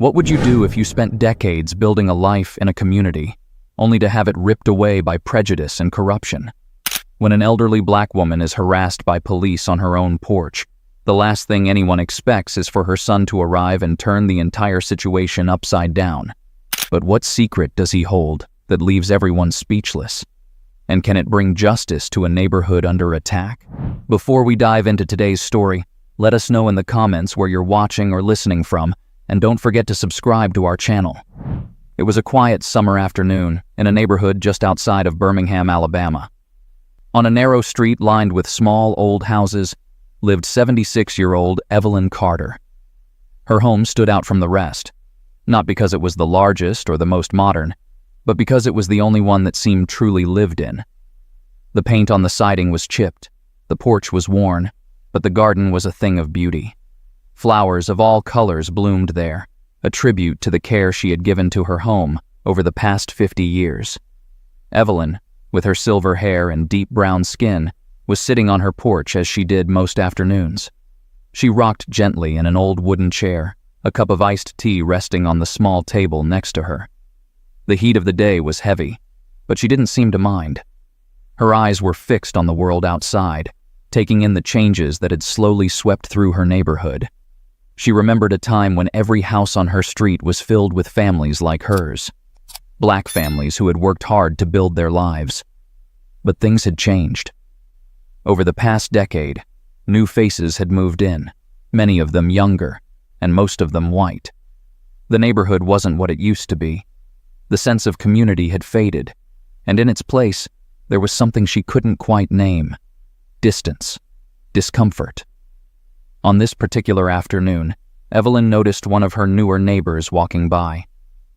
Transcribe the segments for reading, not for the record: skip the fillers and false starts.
What would you do if you spent decades building a life in a community, only to have it ripped away by prejudice and corruption? When an elderly black woman is harassed by police on her own porch, the last thing anyone expects is for her son to arrive and turn the entire situation upside down. But what secret does he hold that leaves everyone speechless? And can it bring justice to a neighborhood under attack? Before we dive into today's story, let us know in the comments where you're watching or listening from, and don't forget to subscribe to our channel. It was a quiet summer afternoon in a neighborhood just outside of Birmingham, Alabama. On a narrow street lined with small old houses lived 76-year-old Evelyn Carter. Her home stood out from the rest, not because it was the largest or the most modern, but because it was the only one that seemed truly lived in. The paint on the siding was chipped, the porch was worn, but the garden was a thing of beauty. Flowers of all colors bloomed there, a tribute to the care she had given to her home over the past 50 years. Evelyn, with her silver hair and deep brown skin, was sitting on her porch as she did most afternoons. She rocked gently in an old wooden chair, a cup of iced tea resting on the small table next to her. The heat of the day was heavy, but she didn't seem to mind. Her eyes were fixed on the world outside, taking in the changes that had slowly swept through her neighborhood. She remembered a time when every house on her street was filled with families like hers. Black families who had worked hard to build their lives. But things had changed. Over the past decade, new faces had moved in, many of them younger, and most of them white. The neighborhood wasn't what it used to be. The sense of community had faded, and in its place, there was something she couldn't quite name: distance, discomfort. On this particular afternoon, Evelyn noticed one of her newer neighbors walking by.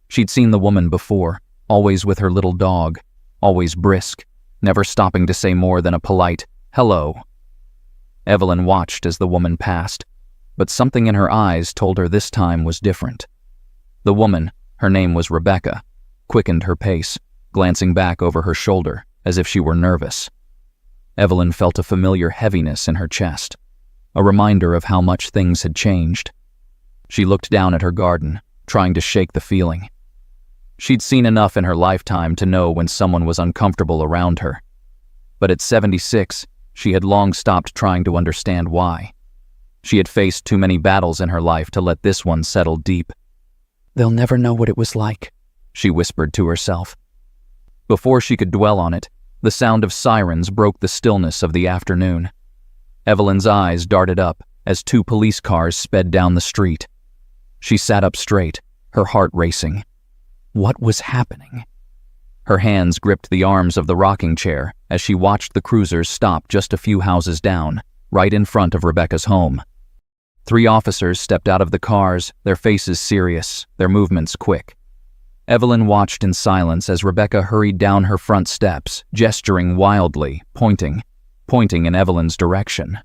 She'd seen the woman before, always with her little dog, always brisk, never stopping to say more than a polite, "Hello." Evelyn watched as the woman passed, but something in her eyes told her this time was different. The woman, her name was Rebecca, quickened her pace, glancing back over her shoulder as if she were nervous. Evelyn felt a familiar heaviness in her chest, a reminder of how much things had changed. She looked down at her garden, trying to shake the feeling. She'd seen enough in her lifetime to know when someone was uncomfortable around her. But at 76, she had long stopped trying to understand why. She had faced too many battles in her life to let this one settle deep. "They'll never know what it was like," she whispered to herself. Before she could dwell on it, the sound of sirens broke the stillness of the afternoon. Evelyn's eyes darted up as two police cars sped down the street. She sat up straight, her heart racing. What was happening? Her hands gripped the arms of the rocking chair as she watched the cruisers stop just a few houses down, right in front of Rebecca's home. 3 officers stepped out of the cars, their faces serious, their movements quick. Evelyn watched in silence as Rebecca hurried down her front steps, gesturing wildly, pointing in Evelyn's direction.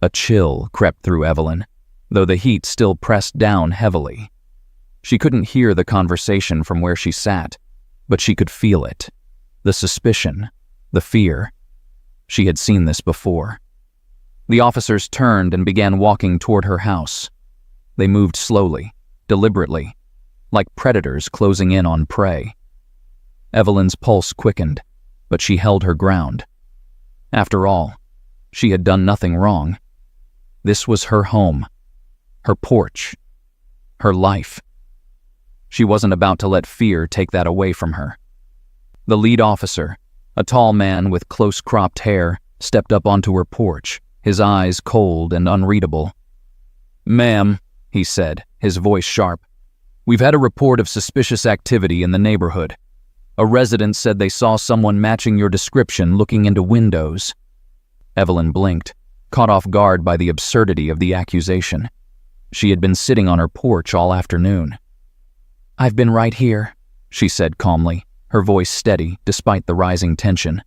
A chill crept through Evelyn, though the heat still pressed down heavily. She couldn't hear the conversation from where she sat, but she could feel it. The suspicion, the fear. She had seen this before. The officers turned and began walking toward her house. They moved slowly, deliberately, like predators closing in on prey. Evelyn's pulse quickened, but she held her ground. After all, she had done nothing wrong. This was her home, her porch, her life. She wasn't about to let fear take that away from her. The lead officer, a tall man with close-cropped hair, stepped up onto her porch, his eyes cold and unreadable. "Ma'am," he said, his voice sharp, "we've had a report of suspicious activity in the neighborhood. A resident said they saw someone matching your description looking into windows." Evelyn blinked, caught off guard by the absurdity of the accusation. She had been sitting on her porch all afternoon. "I've been right here," she said calmly, her voice steady despite the rising tension.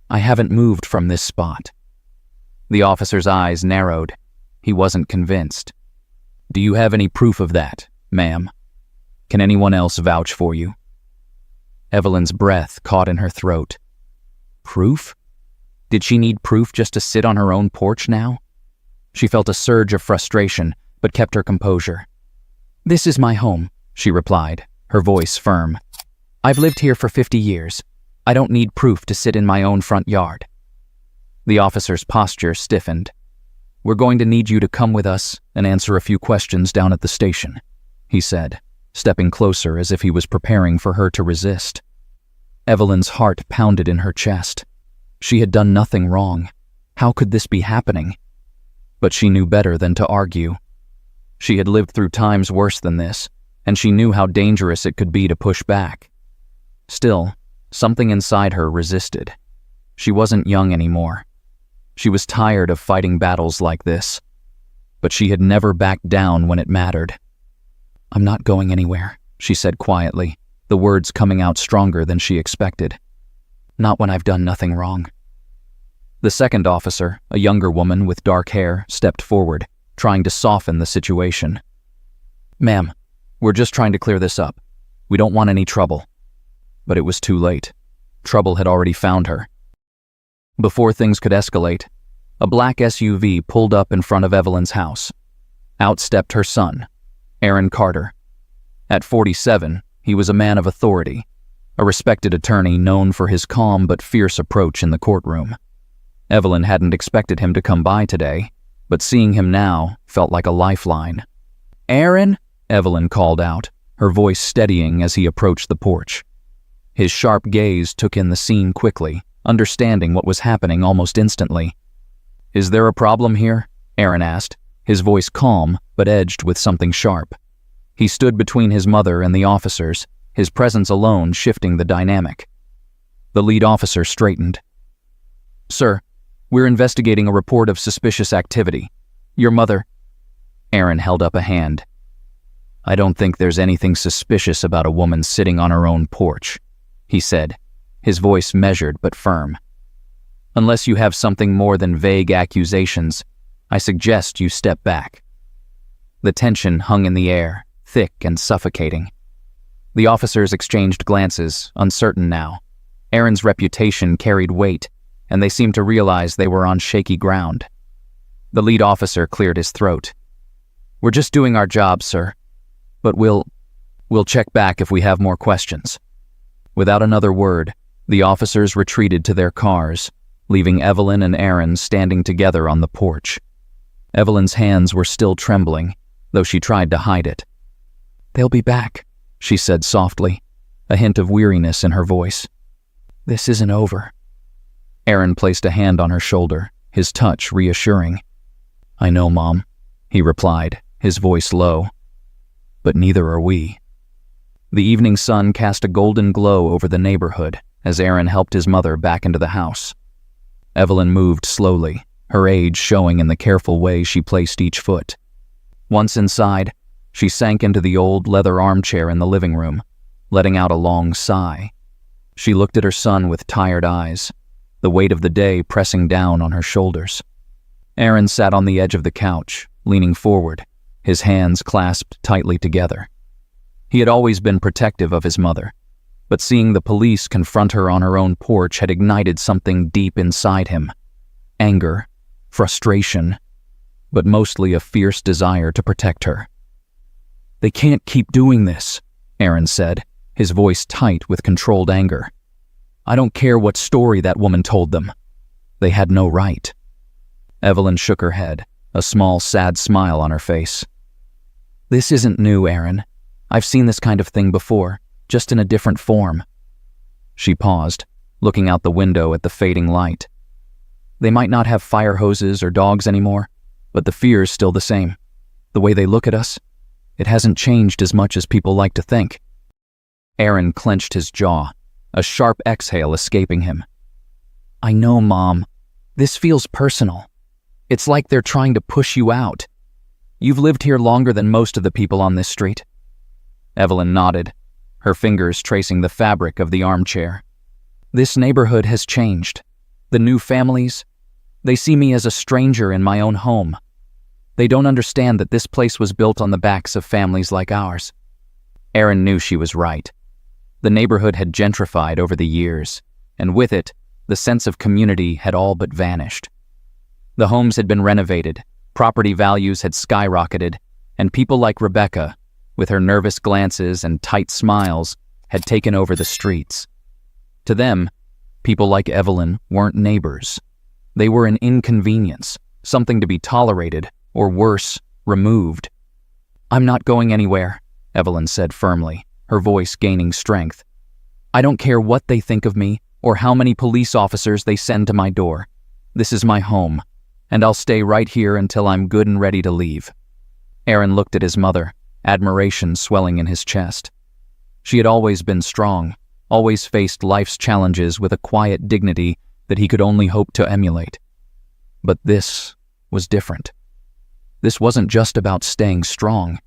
"I haven't moved from this spot." The officer's eyes narrowed. He wasn't convinced. "Do you have any proof of that, ma'am? Can anyone else vouch for you?" Evelyn's breath caught in her throat. Proof? Did she need proof just to sit on her own porch now? She felt a surge of frustration, but kept her composure. "This is my home," she replied, her voice firm. "I've lived here for 50 years. I don't need proof to sit in my own front yard." The officer's posture stiffened. "We're going to need you to come with us and answer a few questions down at the station," he said, stepping closer as if he was preparing for her to resist. Evelyn's heart pounded in her chest. She had done nothing wrong. How could this be happening? But she knew better than to argue. She had lived through times worse than this, and she knew how dangerous it could be to push back. Still, something inside her resisted. She wasn't young anymore. She was tired of fighting battles like this, but she had never backed down when it mattered. "I'm not going anywhere," she said quietly, the words coming out stronger than she expected. "Not when I've done nothing wrong." The second officer, a younger woman with dark hair, stepped forward, trying to soften the situation. "Ma'am, we're just trying to clear this up. We don't want any trouble." But it was too late. Trouble had already found her. Before things could escalate, a black SUV pulled up in front of Evelyn's house. Out stepped her son, Aaron Carter. At 47, he was a man of authority, a respected attorney known for his calm but fierce approach in the courtroom. Evelyn hadn't expected him to come by today, but seeing him now felt like a lifeline. "Aaron," Evelyn called out, her voice steadying as he approached the porch. His sharp gaze took in the scene quickly, understanding what was happening almost instantly. "Is there a problem here?" Aaron asked, his voice calm but edged with something sharp. He stood between his mother and the officers, his presence alone shifting the dynamic. The lead officer straightened. "Sir, we're investigating a report of suspicious activity. Your mother—" Aaron held up a hand. "I don't think there's anything suspicious about a woman sitting on her own porch," he said, his voice measured but firm. "Unless you have something more than vague accusations, I suggest you step back." The tension hung in the air, thick and suffocating. The officers exchanged glances, uncertain now. Aaron's reputation carried weight, and they seemed to realize they were on shaky ground. The lead officer cleared his throat. "We're just doing our job, sir. But we'll check back if we have more questions." Without another word, the officers retreated to their cars, leaving Evelyn and Aaron standing together on the porch. Evelyn's hands were still trembling, though she tried to hide it. "They'll be back," she said softly, a hint of weariness in her voice. "This isn't over." Aaron placed a hand on her shoulder, his touch reassuring. "I know, Mom," he replied, his voice low. "But neither are we." The evening sun cast a golden glow over the neighborhood as Aaron helped his mother back into the house. Evelyn moved slowly, her age showing in the careful way she placed each foot. Once inside, she sank into the old leather armchair in the living room, letting out a long sigh. She looked at her son with tired eyes, the weight of the day pressing down on her shoulders. Aaron sat on the edge of the couch, leaning forward, his hands clasped tightly together. He had always been protective of his mother, but seeing the police confront her on her own porch had ignited something deep inside him. Anger, frustration, but mostly a fierce desire to protect her. "They can't keep doing this," Aaron said, his voice tight with controlled anger. "I don't care what story that woman told them. They had no right." Evelyn shook her head, a small, sad smile on her face. "This isn't new, Aaron. I've seen this kind of thing before, just in a different form." She paused, looking out the window at the fading light. "They might not have fire hoses or dogs anymore, but the fear's still the same. The way they look at us, it hasn't changed as much as people like to think." Aaron clenched his jaw, a sharp exhale escaping him. "I know, Mom. This feels personal. It's like they're trying to push you out. You've lived here longer than most of the people on this street." Evelyn nodded, her fingers tracing the fabric of the armchair. "This neighborhood has changed. The new families, they see me as a stranger in my own home. They don't understand that this place was built on the backs of families like ours." Aaron knew she was right. The neighborhood had gentrified over the years, and with it, the sense of community had all but vanished. The homes had been renovated, property values had skyrocketed, and people like Rebecca, with her nervous glances and tight smiles, had taken over the streets. To them, people like Evelyn weren't neighbors. They were an inconvenience, something to be tolerated, or worse, removed. "I'm not going anywhere," Evelyn said firmly, her voice gaining strength. "I don't care what they think of me or how many police officers they send to my door. This is my home, and I'll stay right here until I'm good and ready to leave." Aaron looked at his mother, admiration swelling in his chest. She had always been strong, always faced life's challenges with a quiet dignity that he could only hope to emulate. But this was different. This wasn't just about staying strong.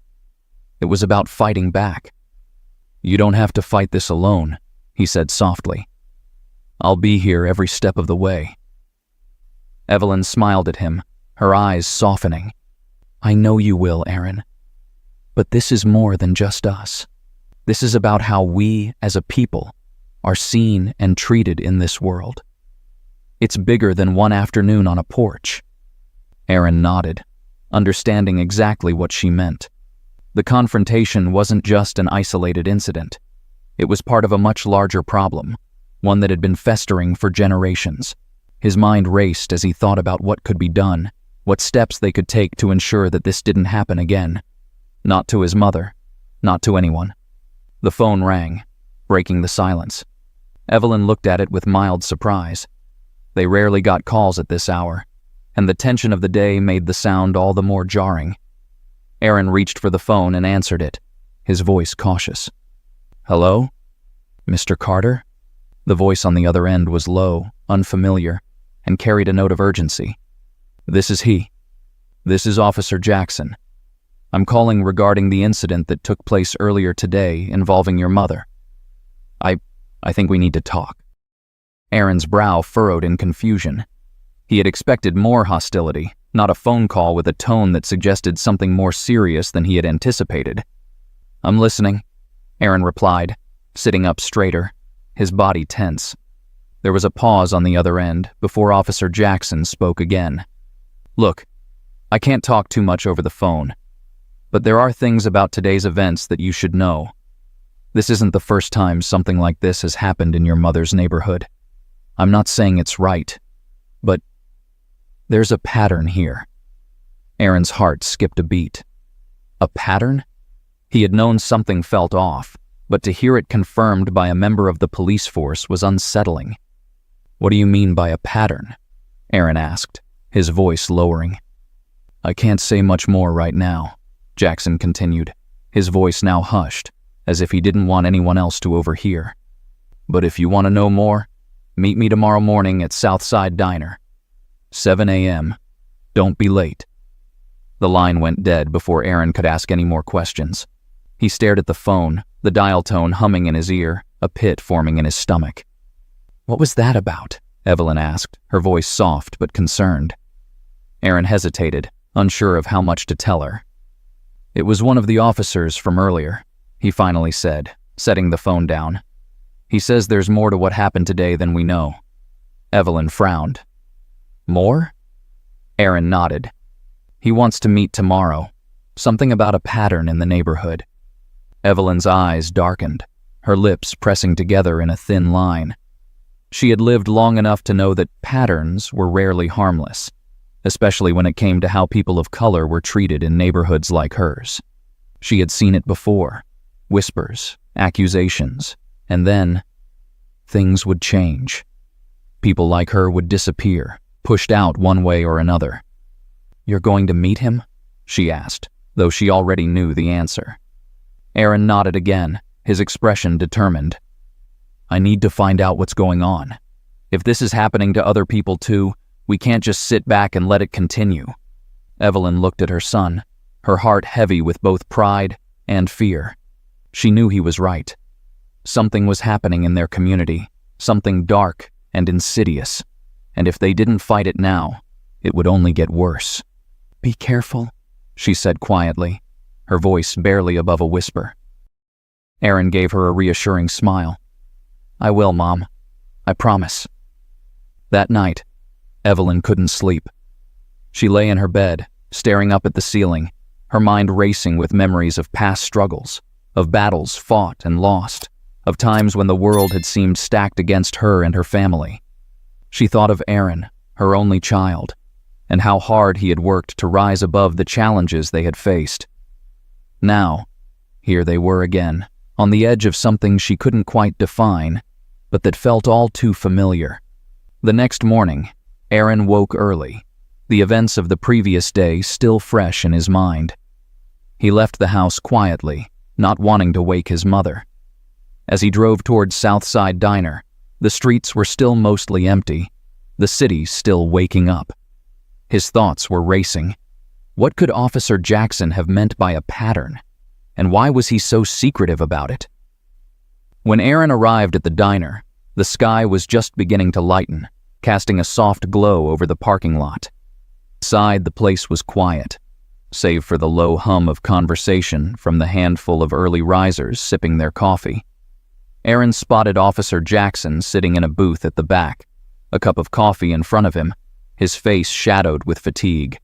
It was about fighting back. "You don't have to fight this alone," he said softly. "I'll be here every step of the way." Evelyn smiled at him, her eyes softening. "I know you will, Aaron. But this is more than just us. This is about how we, as a people, are seen and treated in this world. It's bigger than one afternoon on a porch." Aaron nodded, understanding exactly what she meant. The confrontation wasn't just an isolated incident. It was part of a much larger problem, one that had been festering for generations. His mind raced as he thought about what could be done, what steps they could take to ensure that this didn't happen again. Not to his mother, not to anyone. The phone rang, breaking the silence. Evelyn looked at it with mild surprise. They rarely got calls at this hour, and the tension of the day made the sound all the more jarring. Aaron reached for the phone and answered it, his voice cautious. "Hello? Mr. Carter?" The voice on the other end was low, unfamiliar, and carried a note of urgency. "This is he. This is Officer Jackson. I'm calling regarding the incident that took place earlier today involving your mother. I think we need to talk." Aaron's brow furrowed in confusion. He had expected more hostility, not a phone call with a tone that suggested something more serious than he had anticipated. "I'm listening," Aaron replied, sitting up straighter, his body tense. There was a pause on the other end before Officer Jackson spoke again. "Look, I can't talk too much over the phone, but there are things about today's events that you should know. This isn't the first time something like this has happened in your mother's neighborhood. I'm not saying it's right, but there's a pattern here." Aaron's heart skipped a beat. A pattern? He had known something felt off, but to hear it confirmed by a member of the police force was unsettling. "What do you mean by a pattern?" Aaron asked, his voice lowering. "I can't say much more right now," Jackson continued, his voice now hushed, as if he didn't want anyone else to overhear. "But if you want to know more, meet me tomorrow morning at Southside Diner. 7 a.m. Don't be late." The line went dead before Aaron could ask any more questions. He stared at the phone, the dial tone humming in his ear, a pit forming in his stomach. "What was that about?" Evelyn asked, her voice soft but concerned. Aaron hesitated, unsure of how much to tell her. "It was one of the officers from earlier," he finally said, setting the phone down. "He says there's more to what happened today than we know." Evelyn frowned. "More?" Aaron nodded. "He wants to meet tomorrow. Something about a pattern in the neighborhood." Evelyn's eyes darkened, her lips pressing together in a thin line. She had lived long enough to know that patterns were rarely harmless, especially when it came to how people of color were treated in neighborhoods like hers. She had seen it before. Whispers, accusations, and then things would change. People like her would disappear, pushed out one way or another. "You're going to meet him?" she asked, though she already knew the answer. Aaron nodded again, his expression determined. "I need to find out what's going on. If this is happening to other people too, we can't just sit back and let it continue." Evelyn looked at her son, her heart heavy with both pride and fear. She knew he was right. Something was happening in their community, something dark and insidious, and if they didn't fight it now, it would only get worse. "Be careful," she said quietly, her voice barely above a whisper. Aaron gave her a reassuring smile. "I will, Mom. I promise." That night, Evelyn couldn't sleep. She lay in her bed, staring up at the ceiling, her mind racing with memories of past struggles, of battles fought and lost, of times when the world had seemed stacked against her and her family. She thought of Aaron, her only child, and how hard he had worked to rise above the challenges they had faced. Now, here they were again, on the edge of something she couldn't quite define, but that felt all too familiar. The next morning, Aaron woke early, the events of the previous day still fresh in his mind. He left the house quietly, not wanting to wake his mother. As he drove towards Southside Diner, the streets were still mostly empty, the city still waking up. His thoughts were racing. What could Officer Jackson have meant by a pattern? And why was he so secretive about it? When Aaron arrived at the diner, the sky was just beginning to lighten, casting a soft glow over the parking lot. Inside, the place was quiet, save for the low hum of conversation from the handful of early risers sipping their coffee. Aaron spotted Officer Jackson sitting in a booth at the back, a cup of coffee in front of him, his face shadowed with fatigue.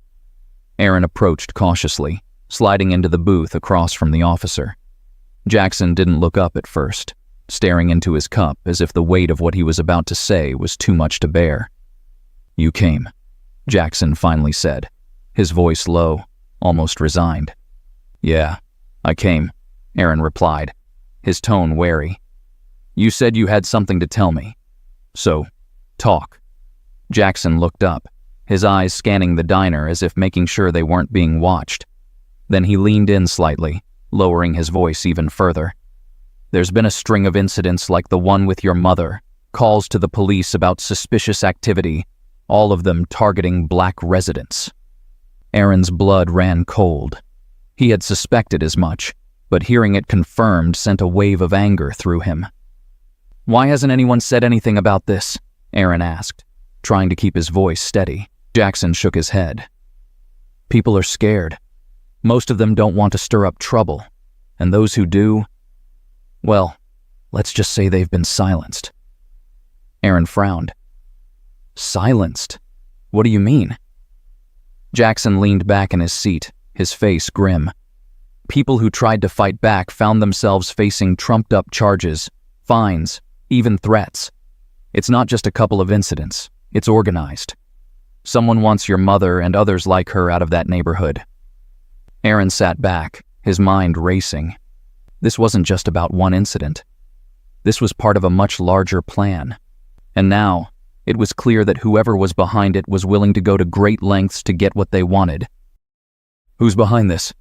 Aaron approached cautiously, sliding into the booth across from the officer. Jackson didn't look up at first, staring into his cup as if the weight of what he was about to say was too much to bear. "You came," Jackson finally said, his voice low, almost resigned. "Yeah, I came," Aaron replied, his tone wary. "You said you had something to tell me. So, talk." Jackson looked up, his eyes scanning the diner as if making sure they weren't being watched. Then he leaned in slightly, lowering his voice even further. "There's been a string of incidents like the one with your mother, calls to the police about suspicious activity, all of them targeting black residents." Aaron's blood ran cold. He had suspected as much, but hearing it confirmed sent a wave of anger through him. "Why hasn't anyone said anything about this?" Aaron asked, trying to keep his voice steady. Jackson shook his head. "People are scared. Most of them don't want to stir up trouble, and those who do, well, let's just say they've been silenced." Aaron frowned. "Silenced? What do you mean?" Jackson leaned back in his seat, his face grim. People who tried to fight back found themselves facing trumped-up charges, fines, even threats. It's not just a couple of incidents, it's organized. Someone wants your mother and others like her out of that neighborhood. Aaron sat back, his mind racing. This wasn't just about one incident. This was part of a much larger plan. And now, it was clear that whoever was behind it was willing to go to great lengths to get what they wanted. "Who's behind this?"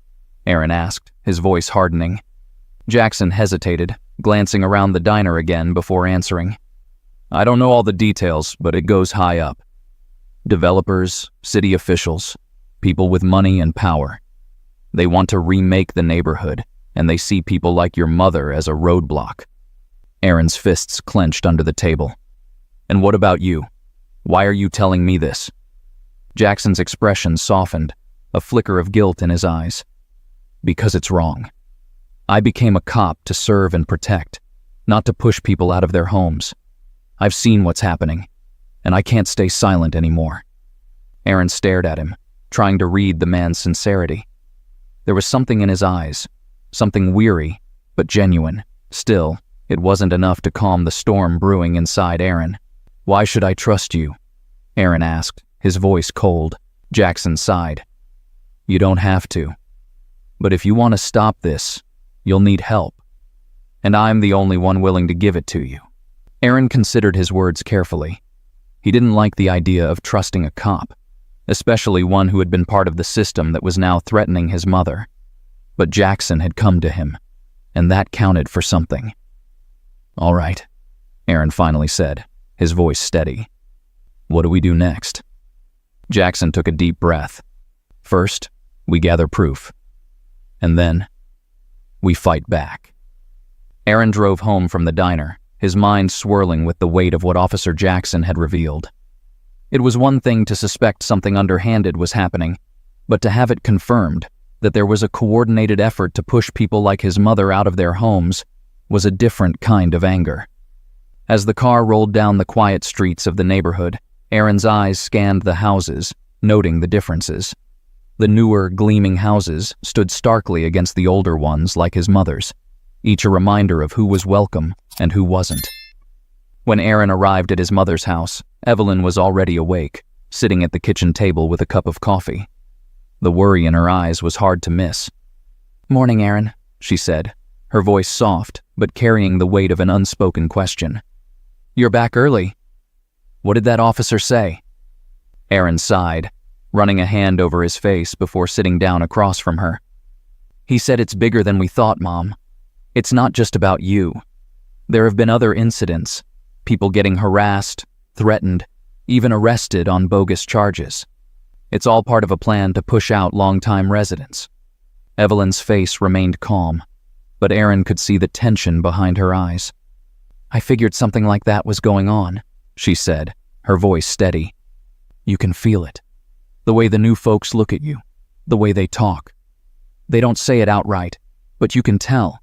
Aaron asked, his voice hardening. Jackson hesitated, glancing around the diner again before answering. "I don't know all the details, but it goes high up. Developers, city officials, people with money and power. They want to remake the neighborhood, and they see people like your mother as a roadblock." Aaron's fists clenched under the table. "And what about you? Why are you telling me this?" Jackson's expression softened, a flicker of guilt in his eyes. "Because it's wrong. I became a cop to serve and protect, not to push people out of their homes. I've seen what's happening, and I can't stay silent anymore." Aaron stared at him, trying to read the man's sincerity. There was something in his eyes, something weary, but genuine. Still, it wasn't enough to calm the storm brewing inside Aaron. "Why should I trust you?" Aaron asked, his voice cold. Jackson sighed. "You don't have to. But if you want to stop this, you'll need help. And I'm the only one willing to give it to you." Aaron considered his words carefully. He didn't like the idea of trusting a cop, especially one who had been part of the system that was now threatening his mother. But Jackson had come to him, and that counted for something. "All right," Aaron finally said, his voice steady. "What do we do next?" Jackson took a deep breath. "First, we gather proof. And then, we fight back." Aaron drove home from the diner, his mind swirling with the weight of what Officer Jackson had revealed. It was one thing to suspect something underhanded was happening, but to have it confirmed that there was a coordinated effort to push people like his mother out of their homes was a different kind of anger. As the car rolled down the quiet streets of the neighborhood, Aaron's eyes scanned the houses, noting the differences. The newer, gleaming houses stood starkly against the older ones like his mother's, each a reminder of who was welcome and who wasn't. When Aaron arrived at his mother's house, Evelyn was already awake, sitting at the kitchen table with a cup of coffee. The worry in her eyes was hard to miss. "Morning, Aaron," she said, her voice soft, but carrying the weight of an unspoken question. "You're back early. What did that officer say?" Aaron sighed, running a hand over his face before sitting down across from her. "He said it's bigger than we thought, Mom. It's not just about you. There have been other incidents, people getting harassed, threatened, even arrested on bogus charges. It's all part of a plan to push out longtime residents." Evelyn's face remained calm, but Aaron could see the tension behind her eyes. "I figured something like that was going on," she said, her voice steady. "You can feel it. The way the new folks look at you, the way they talk. They don't say it outright, but you can tell.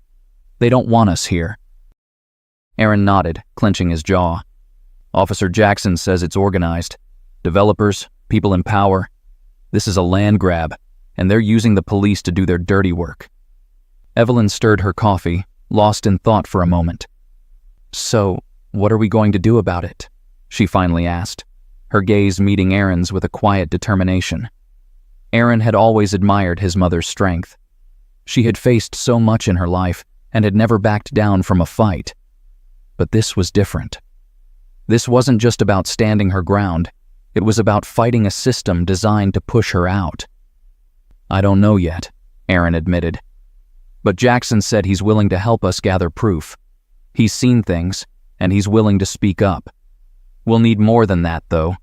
They don't want us here." Aaron nodded, clenching his jaw. "Officer Jackson says it's organized. Developers, people in power. This is a land grab, and they're using the police to do their dirty work." Evelyn stirred her coffee, lost in thought for a moment. "So, what are we going to do about it?" she finally asked, her gaze meeting Aaron's with a quiet determination. Aaron had always admired his mother's strength. She had faced so much in her life and had never backed down from a fight. But this was different. This wasn't just about standing her ground. It was about fighting a system designed to push her out. "I don't know yet," Aaron admitted. "But Jackson said he's willing to help us gather proof. He's seen things, and he's willing to speak up. We'll need more than that, though.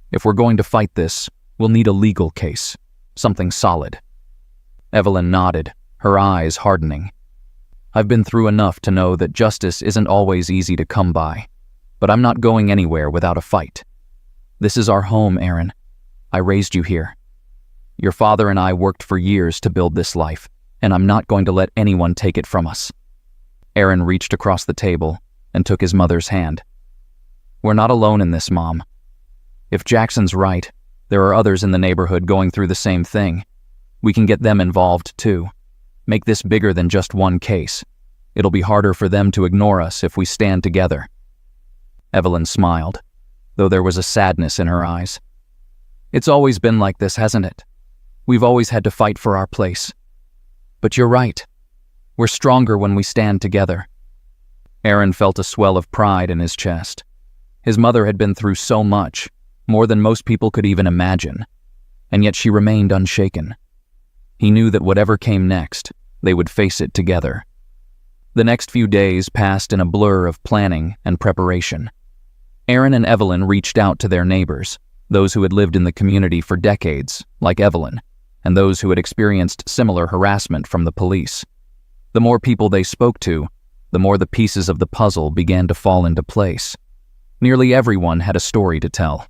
If we're going to fight this, we'll need a legal case, something solid." Evelyn nodded, her eyes hardening. "I've been through enough to know that justice isn't always easy to come by, but I'm not going anywhere without a fight. This is our home, Aaron. I raised you here. Your father and I worked for years to build this life, and I'm not going to let anyone take it from us." Aaron reached across the table and took his mother's hand. "We're not alone in this, Mom. If Jackson's right, there are others in the neighborhood going through the same thing. We can get them involved, too. Make this bigger than just one case. It'll be harder for them to ignore us if we stand together." Evelyn smiled, though there was a sadness in her eyes. "It's always been like this, hasn't it? We've always had to fight for our place. But you're right. We're stronger when we stand together." Aaron felt a swell of pride in his chest. His mother had been through so much, more than most people could even imagine, and yet she remained unshaken. He knew that whatever came next, they would face it together. The next few days passed in a blur of planning and preparation. Aaron and Evelyn reached out to their neighbors, those who had lived in the community for decades, like Evelyn, and those who had experienced similar harassment from the police. The more people they spoke to, the more the pieces of the puzzle began to fall into place. Nearly everyone had a story to tell.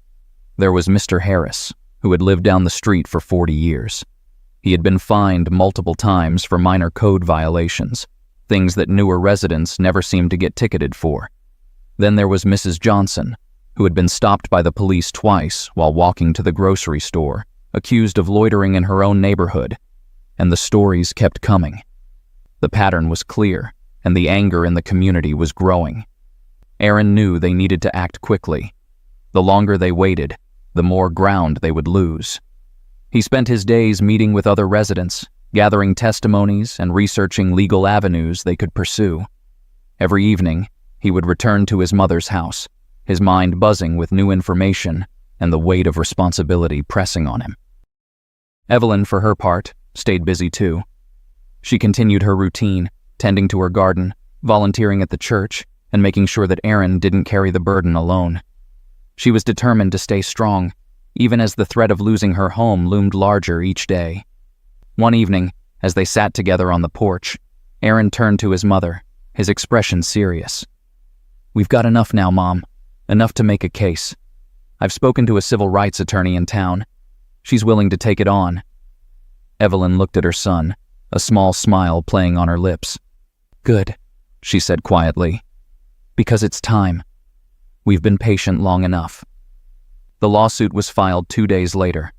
There was Mr. Harris, who had lived down the street for 40 years. He had been fined multiple times for minor code violations, things that newer residents never seemed to get ticketed for. Then there was Mrs. Johnson, who had been stopped by the police twice while walking to the grocery store, accused of loitering in her own neighborhood, and the stories kept coming. The pattern was clear, and the anger in the community was growing. Aaron knew they needed to act quickly. The longer they waited, the more ground they would lose. He spent his days meeting with other residents, gathering testimonies and researching legal avenues they could pursue. Every evening, he would return to his mother's house, his mind buzzing with new information and the weight of responsibility pressing on him. Evelyn, for her part, stayed busy too. She continued her routine, tending to her garden, volunteering at the church, and making sure that Aaron didn't carry the burden alone. She was determined to stay strong, even as the threat of losing her home loomed larger each day. One evening, as they sat together on the porch, Aaron turned to his mother, his expression serious. "We've got enough now, Mom. Enough to make a case. I've spoken to a civil rights attorney in town. She's willing to take it on." Evelyn looked at her son, a small smile playing on her lips. "Good," she said quietly. "Because it's time. We've been patient long enough." The lawsuit was filed 2 days later.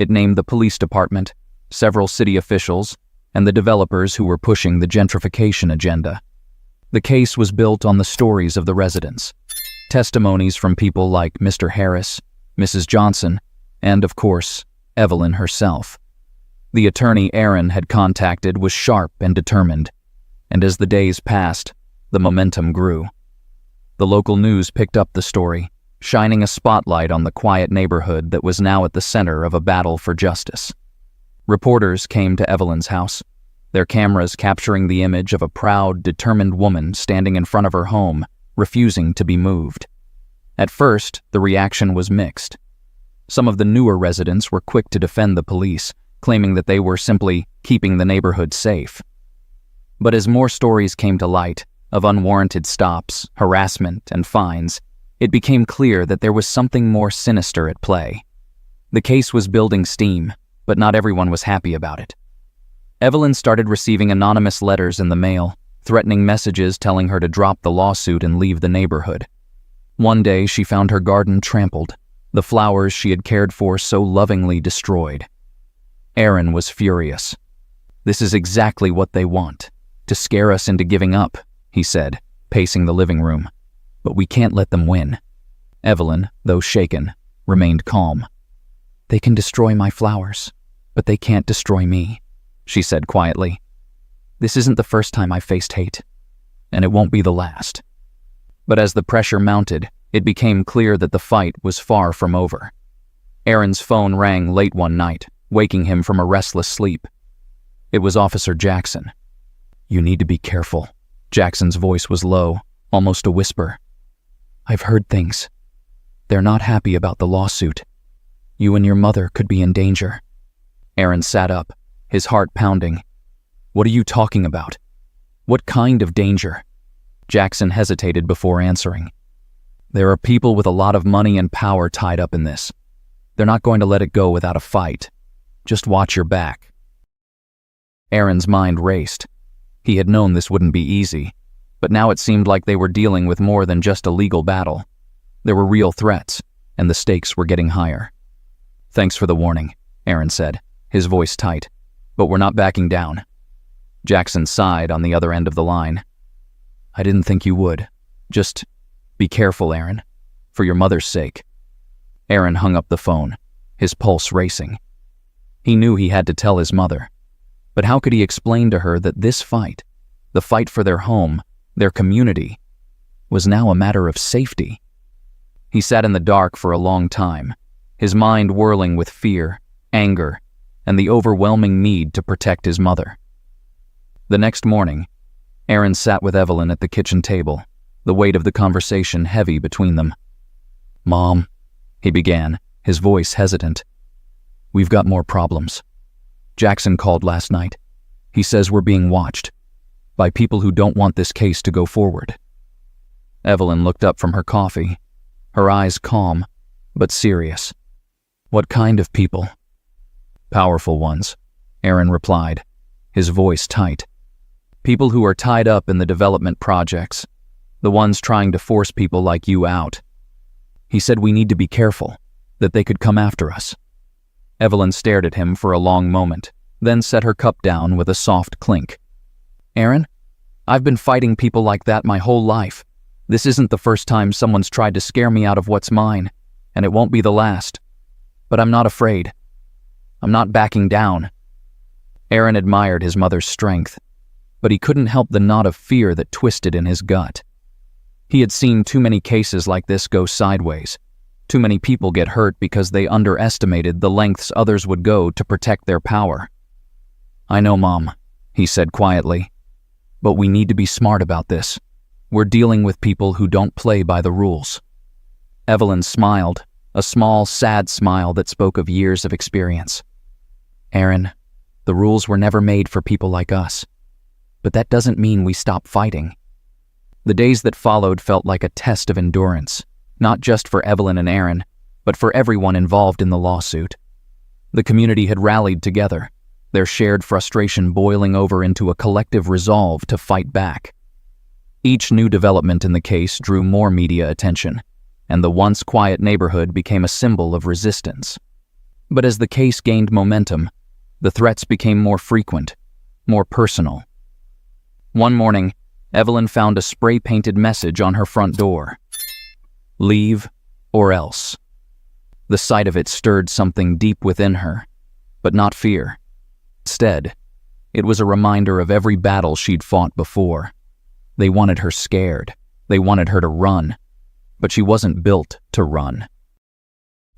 It named the police department, several city officials, and the developers who were pushing the gentrification agenda. The case was built on the stories of the residents, testimonies from people like Mr. Harris, Mrs. Johnson, and, of course, Evelyn herself. The attorney Aaron had contacted was sharp and determined, and as the days passed, the momentum grew. The local news picked up the story, shining a spotlight on the quiet neighborhood that was now at the center of a battle for justice. Reporters came to Evelyn's house, their cameras capturing the image of a proud, determined woman standing in front of her home, refusing to be moved. At first, the reaction was mixed. Some of the newer residents were quick to defend the police, claiming that they were simply keeping the neighborhood safe. But as more stories came to light, of unwarranted stops, harassment, and fines, it became clear that there was something more sinister at play. The case was building steam, but not everyone was happy about it. Evelyn started receiving anonymous letters in the mail, threatening messages telling her to drop the lawsuit and leave the neighborhood. One day, she found her garden trampled, the flowers she had cared for so lovingly destroyed. Aaron was furious. "This is exactly what they want, to scare us into giving up," he said, pacing the living room. "But we can't let them win." Evelyn, though shaken, remained calm. "They can destroy my flowers, but they can't destroy me," she said quietly. "This isn't the first time I faced hate, and it won't be the last." But as the pressure mounted, it became clear that the fight was far from over. Aaron's phone rang late one night, waking him from a restless sleep. It was Officer Jackson. "You need to be careful." Jackson's voice was low, almost a whisper. "I've heard things. They're not happy about the lawsuit. You and your mother could be in danger." Aaron sat up, his heart pounding. "What are you talking about? What kind of danger?" Jackson hesitated before answering. "There are people with a lot of money and power tied up in this. They're not going to let it go without a fight. Just watch your back." Aaron's mind raced. He had known this wouldn't be easy, but now it seemed like they were dealing with more than just a legal battle. There were real threats, and the stakes were getting higher. "Thanks for the warning," Aaron said, his voice tight, "but we're not backing down." Jackson sighed on the other end of the line. "I didn't think you would. Just be careful, Aaron, for your mother's sake." Aaron hung up the phone, his pulse racing. He knew he had to tell his mother, but how could he explain to her that this fight, the fight for their home, their community, was now a matter of safety? He sat in the dark for a long time, his mind whirling with fear, anger, and the overwhelming need to protect his mother. The next morning, Aaron sat with Evelyn at the kitchen table, the weight of the conversation heavy between them. "Mom," he began, his voice hesitant, "we've got more problems. Jackson called last night. He says we're being watched by people who don't want this case to go forward." Evelyn looked up from her coffee, her eyes calm, but serious. "What kind of people?" "Powerful ones," Aaron replied, his voice tight. "People who are tied up in the development projects, the ones trying to force people like you out. He said we need to be careful, that they could come after us." Evelyn stared at him for a long moment, then set her cup down with a soft clink. "Aaron, I've been fighting people like that my whole life. This isn't the first time someone's tried to scare me out of what's mine, and it won't be the last. But I'm not afraid. I'm not backing down." Aaron admired his mother's strength, but he couldn't help the knot of fear that twisted in his gut. He had seen too many cases like this go sideways. Too many people get hurt because they underestimated the lengths others would go to protect their power. "I know, Mom," he said quietly, "but we need to be smart about this. We're dealing with people who don't play by the rules." Evelyn smiled, a small, sad smile that spoke of years of experience. "Aaron, the rules were never made for people like us. But that doesn't mean we stop fighting." The days that followed felt like a test of endurance, not just for Evelyn and Aaron, but for everyone involved in the lawsuit. The community had rallied together, their shared frustration boiling over into a collective resolve to fight back. Each new development in the case drew more media attention, and the once quiet neighborhood became a symbol of resistance. But as the case gained momentum, the threats became more frequent, more personal. One morning, Evelyn found a spray-painted message on her front door. "Leave or else." The sight of it stirred something deep within her, but not fear. Instead, it was a reminder of every battle she'd fought before. They wanted her scared. They wanted her to run. But she wasn't built to run.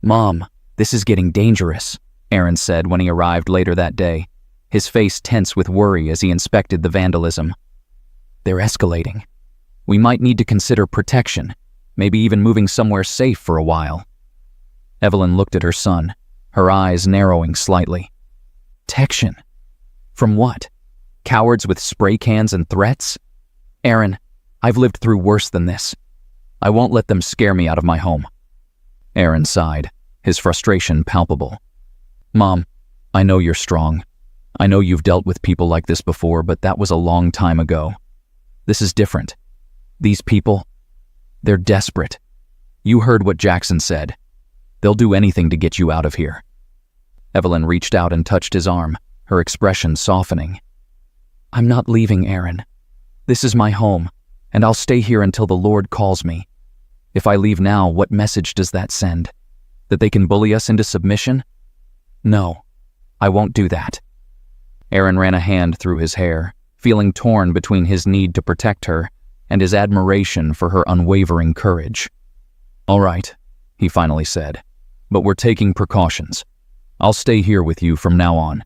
"Mom, this is getting dangerous," Aaron said when he arrived later that day, his face tense with worry as he inspected the vandalism. "They're escalating. We might need to consider protection, maybe even moving somewhere safe for a while." Evelyn looked at her son, her eyes narrowing slightly. "Protection? From what? Cowards with spray cans and threats? Aaron, I've lived through worse than this. I won't let them scare me out of my home." Aaron sighed, his frustration palpable. "Mom, I know you're strong. I know you've dealt with people like this before, but that was a long time ago. This is different. These people, they're desperate. You heard what Jackson said. They'll do anything to get you out of here." Evelyn reached out and touched his arm, her expression softening. "I'm not leaving, Aaron. This is my home, and I'll stay here until the Lord calls me. If I leave now, what message does that send? That they can bully us into submission? No, I won't do that." Aaron ran a hand through his hair, feeling torn between his need to protect her and his admiration for her unwavering courage. "All right," he finally said, "but we're taking precautions. I'll stay here with you from now on.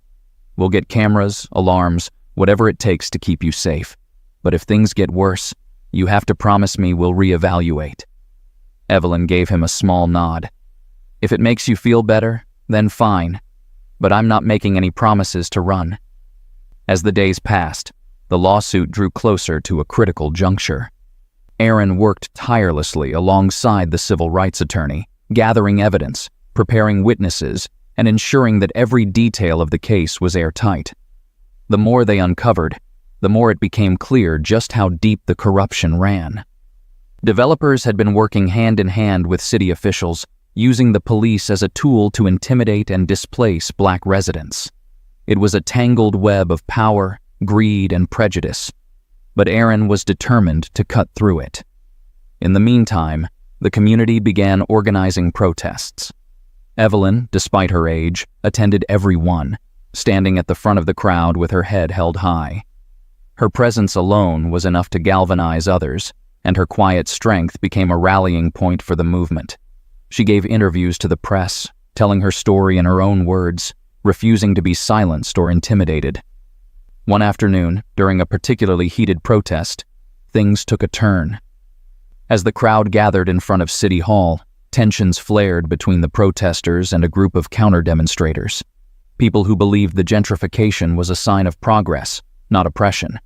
We'll get cameras, alarms, whatever it takes to keep you safe. But if things get worse, you have to promise me we'll reevaluate." Evelyn gave him a small nod. "If it makes you feel better, then fine. But I'm not making any promises to run." As the days passed, the lawsuit drew closer to a critical juncture. Aaron worked tirelessly alongside the civil rights attorney, gathering evidence, preparing witnesses, and ensuring that every detail of the case was airtight. The more they uncovered, the more it became clear just how deep the corruption ran. Developers had been working hand in hand with city officials, using the police as a tool to intimidate and displace Black residents. It was a tangled web of power, greed, and prejudice, but Aaron was determined to cut through it. In the meantime, the community began organizing protests. Evelyn, despite her age, attended every one, standing at the front of the crowd with her head held high. Her presence alone was enough to galvanize others, and her quiet strength became a rallying point for the movement. She gave interviews to the press, telling her story in her own words, refusing to be silenced or intimidated. One afternoon, during a particularly heated protest, things took a turn. As the crowd gathered in front of City Hall, tensions flared between the protesters and a group of counter-demonstrators, people who believed the gentrification was a sign of progress, not oppression.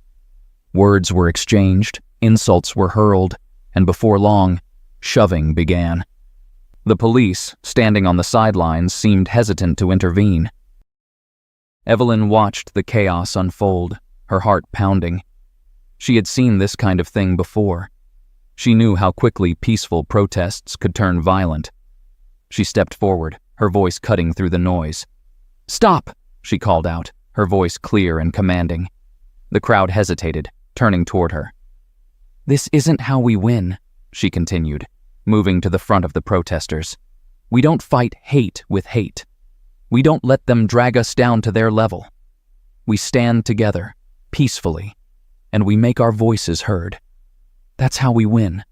Words were exchanged, insults were hurled, and before long, shoving began. The police, standing on the sidelines, seemed hesitant to intervene. Evelyn watched the chaos unfold, her heart pounding. She had seen this kind of thing before. She knew how quickly peaceful protests could turn violent. She stepped forward, her voice cutting through the noise. "Stop!" she called out, her voice clear and commanding. The crowd hesitated, turning toward her. "This isn't how we win," she continued, moving to the front of the protesters. "We don't fight hate with hate. We don't let them drag us down to their level. We stand together, peacefully, and we make our voices heard. That's how we win."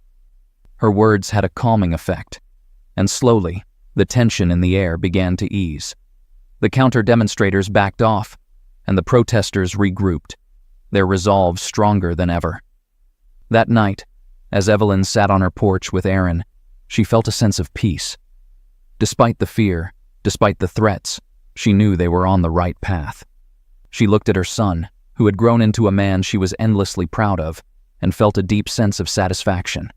Her words had a calming effect, and slowly, the tension in the air began to ease. The counter-demonstrators backed off, and the protesters regrouped, their resolve stronger than ever. That night, as Evelyn sat on her porch with Aaron, she felt a sense of peace. Despite the fear, despite the threats, she knew they were on the right path. She looked at her son, who had grown into a man she was endlessly proud of, and felt a deep sense of satisfaction.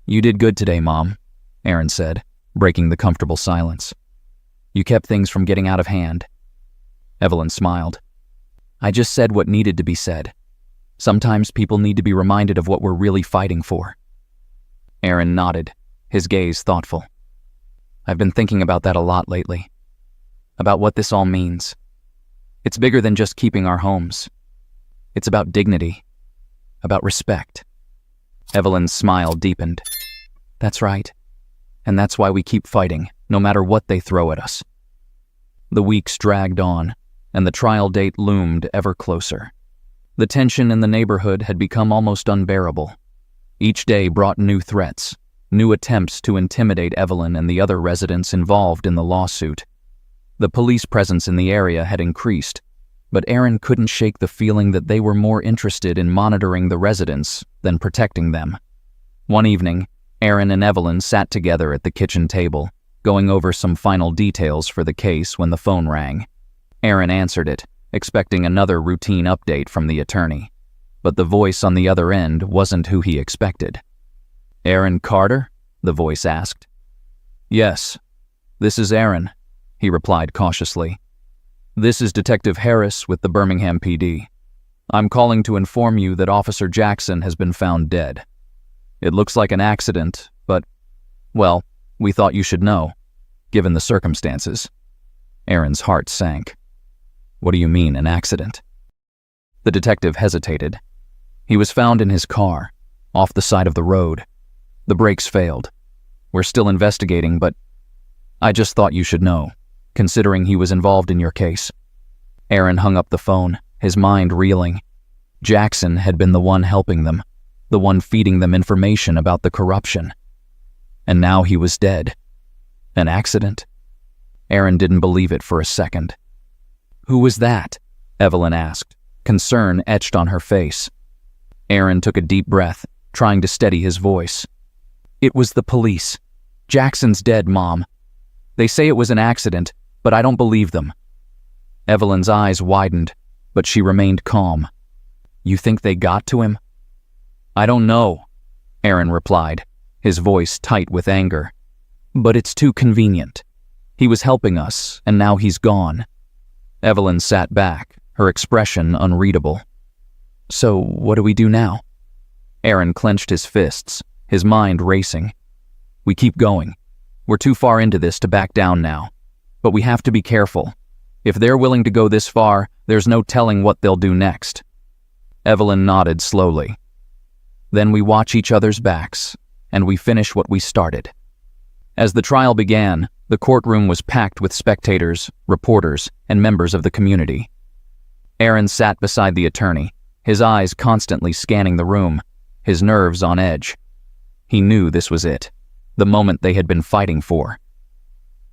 "You did good today, Mom," Aaron said, breaking the comfortable silence. "You kept things from getting out of hand." Evelyn smiled. "I just said what needed to be said. Sometimes people need to be reminded of what we're really fighting for." Aaron nodded, his gaze thoughtful. "I've been thinking about that a lot lately. about what this all means. It's bigger than just keeping our homes. It's about dignity, about respect. Evelyn's smile deepened. That's right. And that's why we keep fighting, no matter what they throw at us. The weeks dragged on, and the trial date loomed ever closer. The tension in the neighborhood had become almost unbearable. Each day brought new threats, new attempts to intimidate Evelyn and the other residents involved in the lawsuit. The police presence in the area had increased, but Erin couldn't shake the feeling that they were more interested in monitoring the residents than protecting them. One evening, Erin and Evelyn sat together at the kitchen table, going over some final details for the case when the phone rang. Erin answered it, expecting another routine update from the attorney, but the voice on the other end wasn't who he expected. "Erin Carter?" the voice asked. "Yes, this is Erin," he replied cautiously. "This is Detective Harris with the Birmingham PD. I'm calling to inform you that Officer Jackson has been found dead. It looks like an accident, but, well, we thought you should know, given the circumstances." Erin's heart sank. "What do you mean, an accident?" The detective hesitated. "He was found in his car, off the side of the road. The brakes failed. We're still investigating, but I just thought you should know, considering he was involved in your case." Erin hung up the phone, his mind reeling. Jackson had been the one helping them, the one feeding them information about the corruption. And now he was dead. An accident? Erin didn't believe it for a second. "Who was that?" Evelyn asked, concern etched on her face. Erin took a deep breath, trying to steady his voice. "It was the police. Jackson's dead, Mom. They say it was an accident, but I don't believe them." Evelyn's eyes widened, but she remained calm. "You think they got to him?" "I don't know," Erin replied, his voice tight with anger. "But it's too convenient. He was helping us, and now he's gone." Evelyn sat back, her expression unreadable. "So what do we do now?" Erin clenched his fists, his mind racing. "We keep going. We're too far into this to back down now. But we have to be careful. If they're willing to go this far, there's no telling what they'll do next." Evelyn nodded slowly. "Then we watch each other's backs, and we finish what we started." As the trial began, the courtroom was packed with spectators, reporters, and members of the community. Erin sat beside the attorney, his eyes constantly scanning the room, his nerves on edge. He knew this was it, the moment they had been fighting for.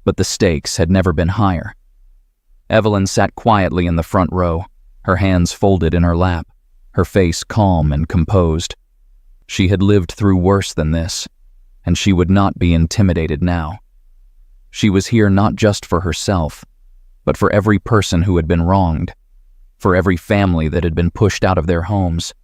But the stakes had never been higher. Evelyn sat quietly in the front row, her hands folded in her lap, her face calm and composed. She had lived through worse than this, and she would not be intimidated now. She was here not just for herself, but for every person who had been wronged, for every family that had been pushed out of their homes.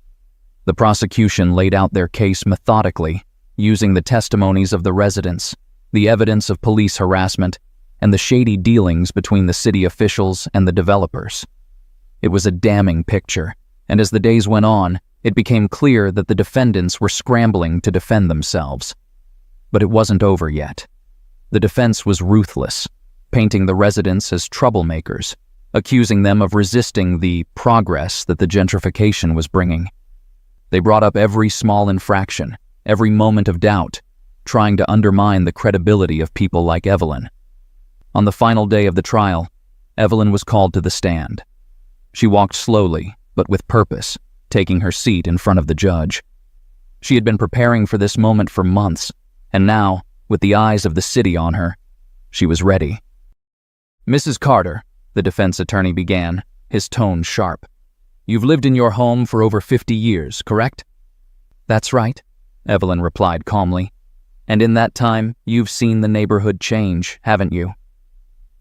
The prosecution laid out their case methodically, using the testimonies of the residents, the evidence of police harassment, and the shady dealings between the city officials and the developers. It was a damning picture, and as the days went on, it became clear that the defendants were scrambling to defend themselves. But it wasn't over yet. The defense was ruthless, painting the residents as troublemakers, accusing them of resisting the progress that the gentrification was bringing. They brought up every small infraction, every moment of doubt, trying to undermine the credibility of people like Evelyn. On the final day of the trial, Evelyn was called to the stand. She walked slowly, but with purpose, taking her seat in front of the judge. She had been preparing for this moment for months, and now, with the eyes of the city on her, she was ready. "Mrs. Carter," the defense attorney began, his tone sharp. "You've lived in your home for over 50 years, correct?" "That's right," Evelyn replied calmly. "And in that time, you've seen the neighborhood change, haven't you?"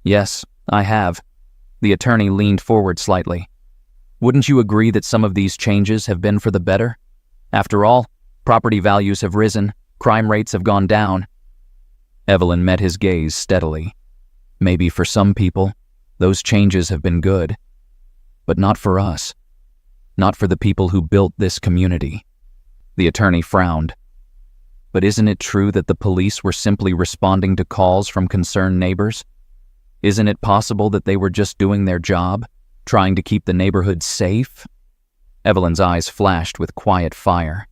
"Yes, I have." The attorney leaned forward slightly. "Wouldn't you agree that some of these changes have been for the better? After all, property values have risen, crime rates have gone down." Evelyn met his gaze steadily. "Maybe for some people, those changes have been good. But not for us. Not for the people who built this community." The attorney frowned. "But isn't it true that the police were simply responding to calls from concerned neighbors? Isn't it possible that they were just doing their job, trying to keep the neighborhood safe? Evelyn's eyes flashed with quiet fire.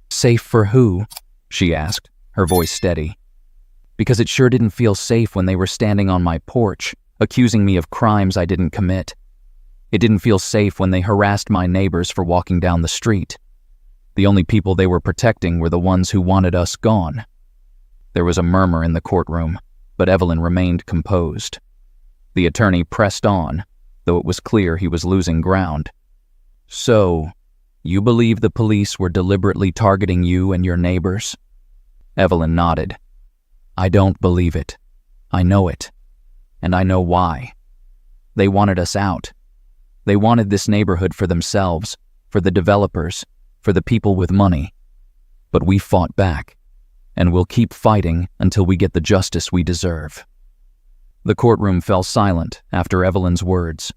Safe for who? She asked, her voice steady. Because it sure didn't feel safe when they were standing on my porch, accusing me of crimes I didn't commit. It didn't feel safe when they harassed my neighbors for walking down the street. The only people they were protecting were the ones who wanted us gone. There was a murmur in the courtroom, but Evelyn remained composed. The attorney pressed on, though it was clear he was losing ground. So, you believe the police were deliberately targeting you and your neighbors? Evelyn nodded. I don't believe it. I know it. And I know why. They wanted us out. They wanted this neighborhood for themselves, for the developers, for the people with money. But we fought back, and we'll keep fighting until we get the justice we deserve. The courtroom fell silent after Evelyn's words.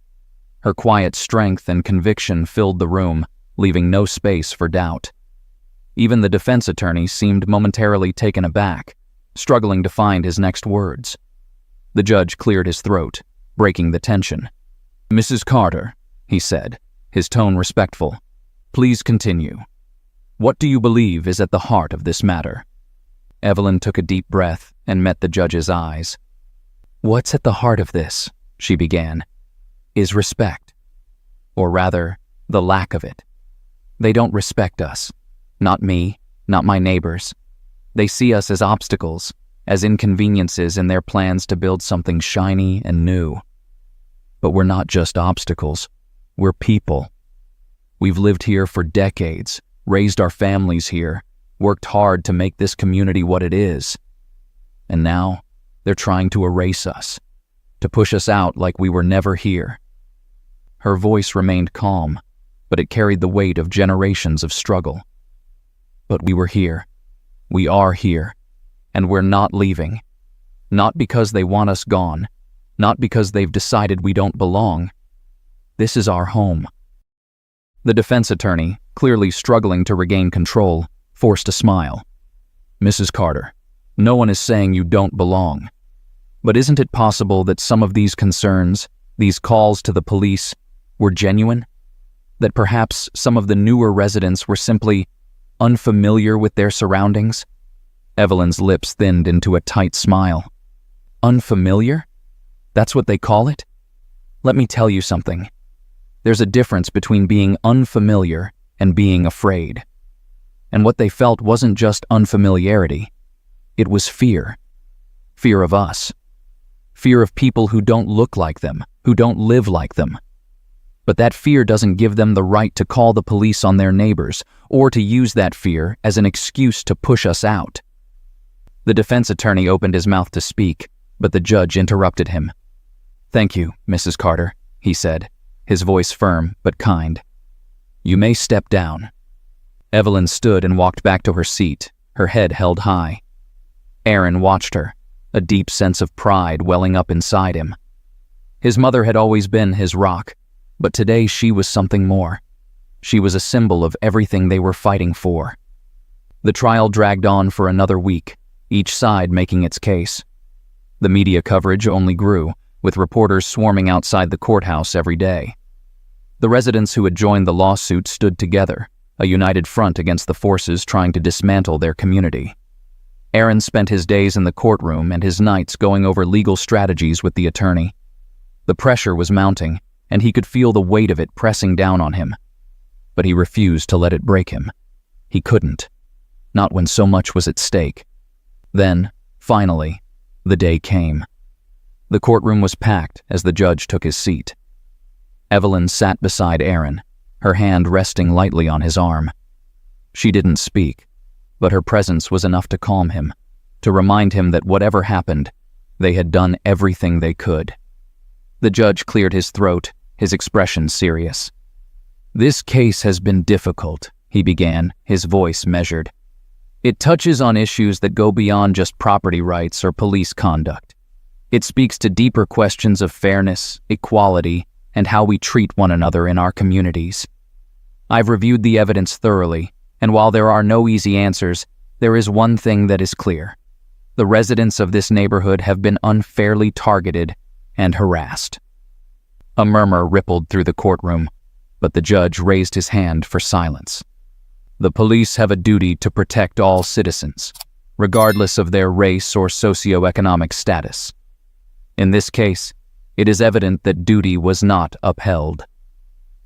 Her quiet strength and conviction filled the room, leaving no space for doubt. Even the defense attorney seemed momentarily taken aback, struggling to find his next words. The judge cleared his throat, breaking the tension. Mrs. Carter, he said, his tone respectful, please continue. What do you believe is at the heart of this matter? Evelyn took a deep breath and met the judge's eyes. What's at the heart of this, she began, is respect. Or rather, the lack of it. They don't respect us. Not me, not my neighbors. They see us as obstacles, as inconveniences in their plans to build something shiny and new. But we're not just obstacles. We're people. We've lived here for decades, raised our families here, worked hard to make this community what it is. And now, they're trying to erase us, to push us out like we were never here. Her voice remained calm, but it carried the weight of generations of struggle. But we were here. We are here. And we're not leaving. Not because they want us gone. Not because they've decided we don't belong. This is our home. The defense attorney, clearly struggling to regain control, forced a smile. Mrs. Carter, no one is saying you don't belong. But isn't it possible that some of these concerns, these calls to the police, were genuine? That perhaps some of the newer residents were simply unfamiliar with their surroundings? Evelyn's lips thinned into a tight smile. Unfamiliar? That's what they call it? Let me tell you something. There's a difference between being unfamiliar and being afraid. And what they felt wasn't just unfamiliarity. It was fear. Fear of us. Fear of people who don't look like them, who don't live like them. But that fear doesn't give them the right to call the police on their neighbors, or to use that fear as an excuse to push us out. The defense attorney opened his mouth to speak, but the judge interrupted him. Thank you, Mrs. Carter, he said, his voice firm but kind. You may step down. Evelyn stood and walked back to her seat, her head held high. Aaron watched her, a deep sense of pride welling up inside him. His mother had always been his rock, but today she was something more. She was a symbol of everything they were fighting for. The trial dragged on for another week, each side making its case. The media coverage only grew, with reporters swarming outside the courthouse every day. The residents who had joined the lawsuit stood together, a united front against the forces trying to dismantle their community. Aaron spent his days in the courtroom and his nights going over legal strategies with the attorney. The pressure was mounting, and he could feel the weight of it pressing down on him. But he refused to let it break him. He couldn't. Not when so much was at stake. Then, finally, the day came. The courtroom was packed as the judge took his seat. Evelyn sat beside Aaron, her hand resting lightly on his arm. She didn't speak, but her presence was enough to calm him, to remind him that whatever happened, they had done everything they could. The judge cleared his throat, his expression serious. This case has been difficult, he began, his voice measured. It touches on issues that go beyond just property rights or police conduct. It speaks to deeper questions of fairness, equality, and how we treat one another in our communities. I've reviewed the evidence thoroughly, and while there are no easy answers, there is one thing that is clear. The residents of this neighborhood have been unfairly targeted, and harassed. A murmur rippled through the courtroom, but the judge raised his hand for silence. The police have a duty to protect all citizens, regardless of their race or socioeconomic status. In this case, it is evident that duty was not upheld.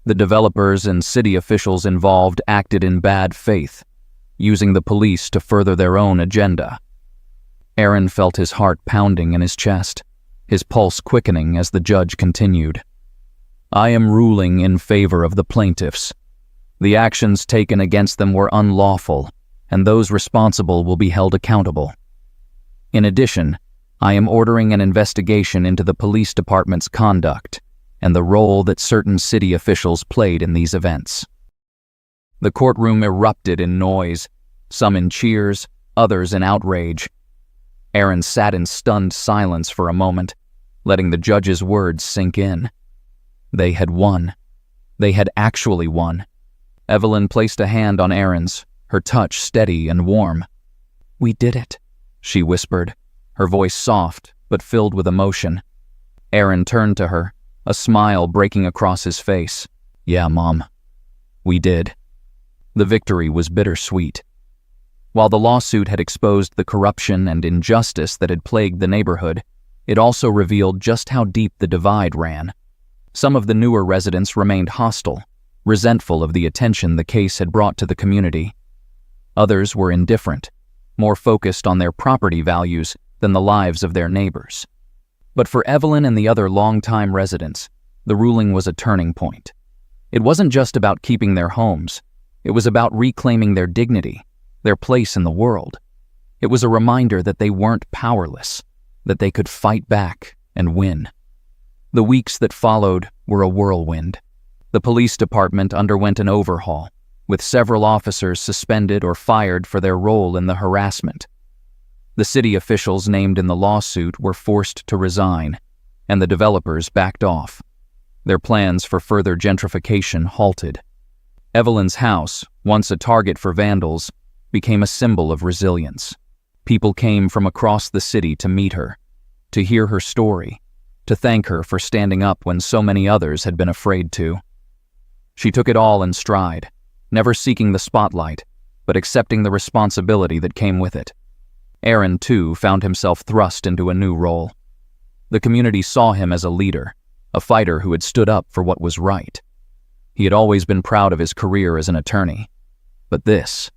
The developers and city officials involved acted in bad faith, using the police to further their own agenda. Aaron felt his heart pounding in his chest, his pulse quickening as the judge continued. I am ruling in favor of the plaintiffs. The actions taken against them were unlawful, and those responsible will be held accountable. In addition, I am ordering an investigation into the police department's conduct and the role that certain city officials played in these events. The courtroom erupted in noise, some in cheers, others in outrage. Aaron sat in stunned silence for a moment, letting the judge's words sink in. They had won. They had actually won. Evelyn placed a hand on Aaron's, her touch steady and warm. We did it, she whispered, her voice soft but filled with emotion. Aaron turned to her, a smile breaking across his face. Yeah, Mom. We did. The victory was bittersweet. While the lawsuit had exposed the corruption and injustice that had plagued the neighborhood, it also revealed just how deep the divide ran. Some of the newer residents remained hostile, resentful of the attention the case had brought to the community. Others were indifferent, more focused on their property values than the lives of their neighbors. But for Evelyn and the other longtime residents, the ruling was a turning point. It wasn't just about keeping their homes. It was about reclaiming their dignity, their place in the world. It was a reminder that they weren't powerless, that they could fight back and win. The weeks that followed were a whirlwind. The police department underwent an overhaul, with several officers suspended or fired for their role in the harassment. The city officials named in the lawsuit were forced to resign, and the developers backed off. Their plans for further gentrification halted. Evelyn's house, once a target for vandals, became a symbol of resilience. People came from across the city to meet her, to hear her story, to thank her for standing up when so many others had been afraid to. She took it all in stride, never seeking the spotlight, but accepting the responsibility that came with it. Aaron, too, found himself thrust into a new role. The community saw him as a leader, a fighter who had stood up for what was right. He had always been proud of his career as an attorney. But this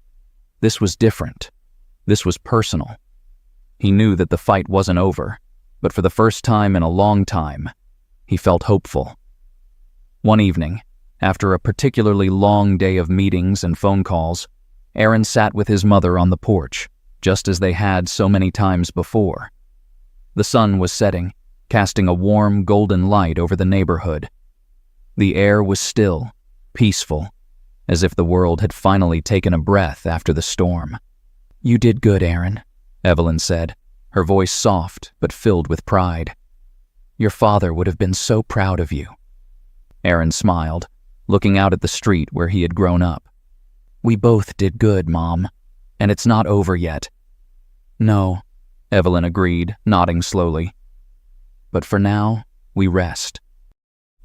was different. This was personal. He knew that the fight wasn't over, but for the first time in a long time, he felt hopeful. One evening, after a particularly long day of meetings and phone calls, Aaron sat with his mother on the porch, just as they had so many times before. The sun was setting, casting a warm, golden light over the neighborhood. The air was still, peaceful, as if the world had finally taken a breath after the storm. You did good, Aaron, Evelyn said, her voice soft but filled with pride. Your father would have been so proud of you. Aaron smiled, looking out at the street where he had grown up. We both did good, Mom, and it's not over yet. No, Evelyn agreed, nodding slowly. But for now, we rest.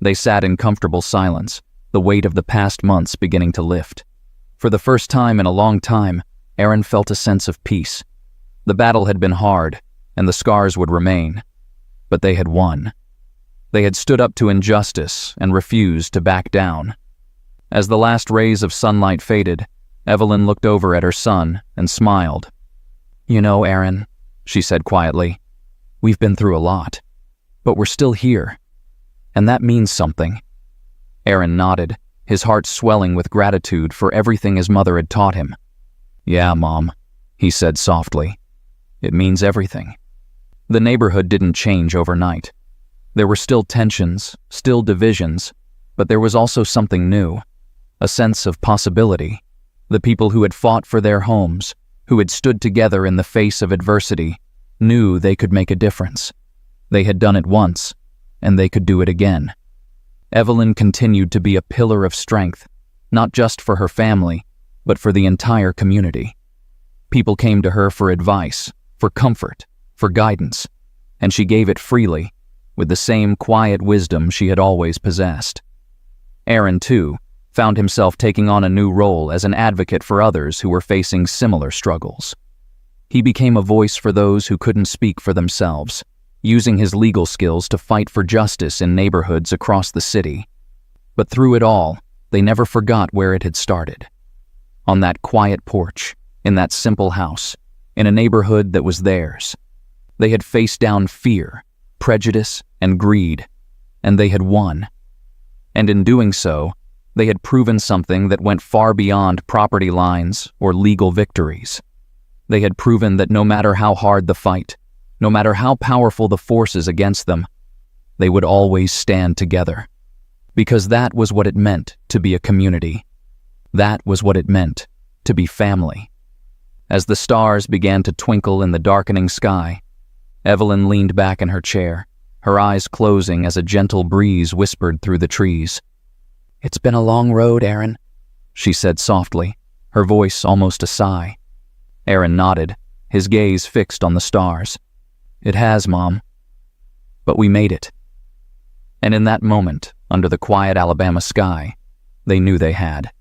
They sat in comfortable silence, the weight of the past months beginning to lift. For the first time in a long time, Aaron felt a sense of peace. The battle had been hard, and the scars would remain. But they had won. They had stood up to injustice and refused to back down. As the last rays of sunlight faded, Evelyn looked over at her son and smiled. You know, Aaron, she said quietly, we've been through a lot, but we're still here. And that means something. Aaron nodded, his heart swelling with gratitude for everything his mother had taught him. Yeah, Mom, he said softly. It means everything. The neighborhood didn't change overnight. There were still tensions, still divisions, but there was also something new, a sense of possibility. The people who had fought for their homes, who had stood together in the face of adversity, knew they could make a difference. They had done it once, and they could do it again. Evelyn continued to be a pillar of strength, not just for her family, but for the entire community. People came to her for advice, for comfort, for guidance, and she gave it freely, with the same quiet wisdom she had always possessed. Aaron, too, found himself taking on a new role as an advocate for others who were facing similar struggles. He became a voice for those who couldn't speak for themselves, using his legal skills to fight for justice in neighborhoods across the city. But through it all, they never forgot where it had started. On that quiet porch, in that simple house, in a neighborhood that was theirs. They had faced down fear, prejudice, and greed, and they had won. And in doing so, they had proven something that went far beyond property lines or legal victories. They had proven that no matter how hard the fight, no matter how powerful the forces against them, they would always stand together. Because that was what it meant to be a community. That was what it meant to be family. As the stars began to twinkle in the darkening sky, Evelyn leaned back in her chair, her eyes closing as a gentle breeze whispered through the trees. "It's been a long road, Aaron," she said softly, her voice almost a sigh. Aaron nodded, his gaze fixed on the stars. "It has, Mom. But we made it." And in that moment, under the quiet Alabama sky, they knew they had.